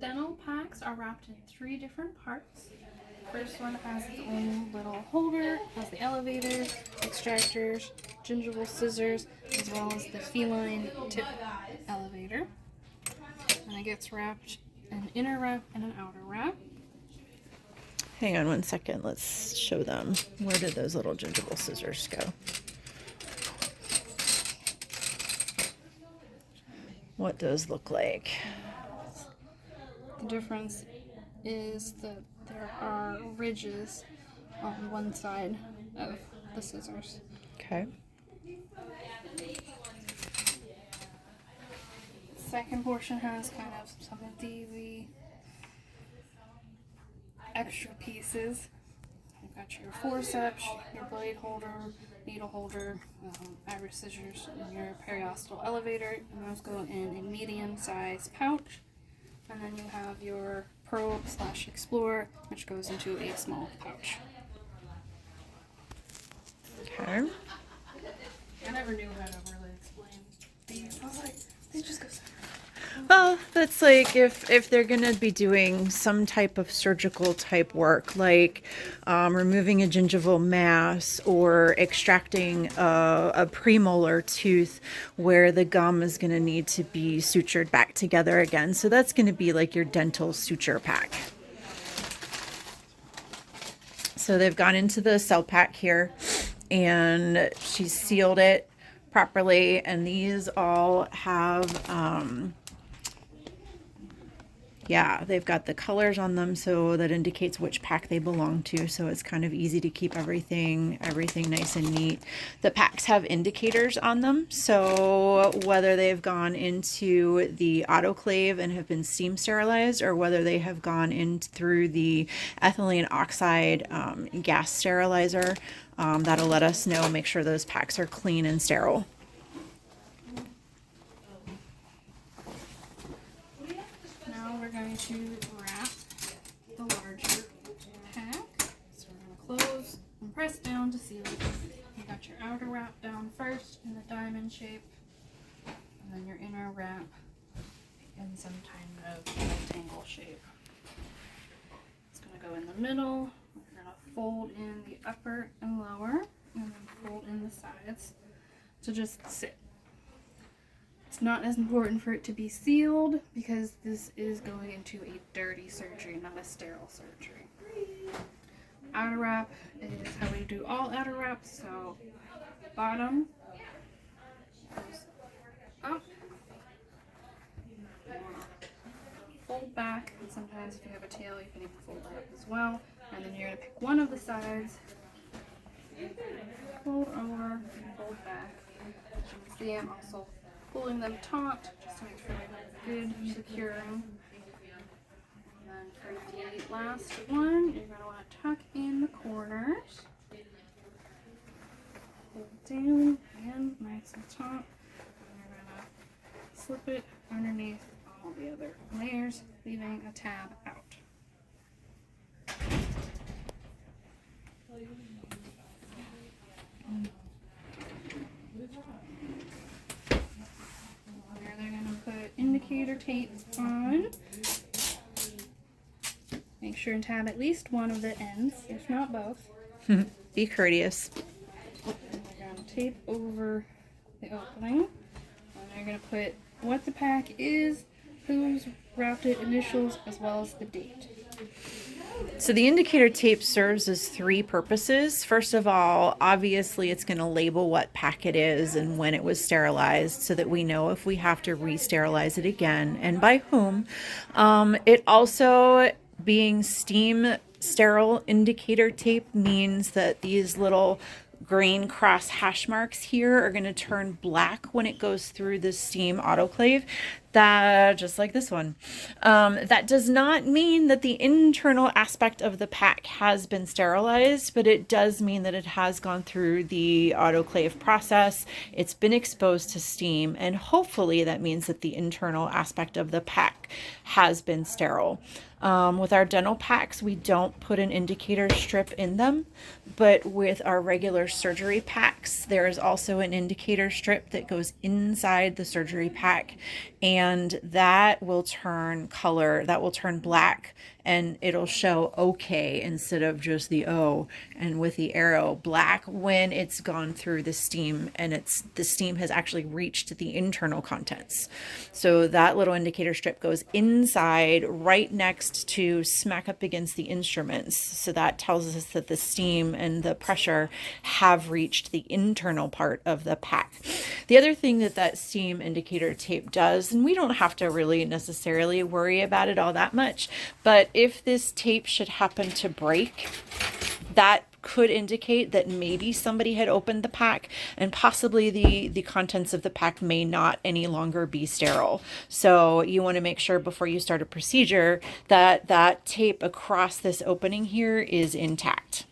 dental packs are wrapped in 3 different parts. First one has its own little holder, has the elevator, extractors, gingival scissors, as well as the feline tip elevator. And it gets wrapped an inner wrap and an outer wrap. Hang on 1 second. Let's show them. Where did those little gingival scissors go? What those look like? The difference is that there are ridges on one side of the scissors. Okay. The second portion has kind of some of the extra pieces. You've got your forceps, your blade holder, needle holder, iris scissors, and your periostal elevator, and those go in a medium-sized pouch. And then you have your probe/explorer, which goes into a small pouch. Okay. I never knew how to really explain these. I was like, they just go separate. Well, that's like if they're going to be doing some type of surgical type work, like removing a gingival mass or extracting a premolar tooth where the gum is going to need to be sutured back together again. So that's going to be like your dental suture pack. So they've gone into the cell pack here and she's sealed it properly. And these all have... yeah, they've got the colors on them, so that indicates which pack they belong to. So it's kind of easy to keep everything nice and neat. The packs have indicators on them, so whether they've gone into the autoclave and have been steam sterilized, or whether they have gone in through the ethylene oxide gas sterilizer, that'll let us know. Make sure those packs are clean and sterile. Going to wrap the larger pack. So we're going to close and press down to seal it. You got your outer wrap down first in the diamond shape, and then your inner wrap in some kind of rectangle shape. It's going to go in the middle. We're going to fold in the upper and lower, and then fold in the sides to just sit. It's not as important for it to be sealed because this is going into a dirty surgery, not a sterile surgery. Outer wrap is how we do all outer wraps. So bottom goes up, fold back, and sometimes if you have a tail you can even fold it up as well. And then you're going to pick one of the sides, fold over, fold back. As you can see, I'm also pulling them taut just to make sure they have good securing. And then for the last one, you're going to want to tuck in the corners. Hold down, again, nice and taut. And you're going to slip it underneath all the other layers, leaving a tab out. Indicator tape on. Make sure and tab at least one of the ends, if not both. Be courteous. And we're going to tape over the opening. And they're going to put what the pack is, who's wrapped it, initials, as well as the date. So the indicator tape serves as 3 purposes. First of all, obviously it's going to label what pack it is and when it was sterilized so that we know if we have to re-sterilize it again and by whom. It also, being steam sterile indicator tape, means that these little green cross hash marks here are going to turn black when it goes through the steam autoclave. That, just like this one. That does not mean that the internal aspect of the pack has been sterilized, but it does mean that it has gone through the autoclave process. It's been exposed to steam, and hopefully that means that the internal aspect of the pack has been sterile. With our dental packs, we don't put an indicator strip in them, but with our regular surgery packs, there is also an indicator strip that goes inside the surgery pack, and that will turn color, that will turn black, and it'll show OK instead of just the O, and with the arrow black when it's gone through the steam and the steam has actually reached the internal contents. So that little indicator strip goes inside right next to smack up against the instruments. So that tells us that the steam and the pressure have reached the internal part of the pack. The other thing that steam indicator tape does, and we don't have to really necessarily worry about it all that much, but if this tape should happen to break, that could indicate that maybe somebody had opened the pack and possibly the contents of the pack may not any longer be sterile. So you want to make sure before you start a procedure that that tape across this opening here is intact.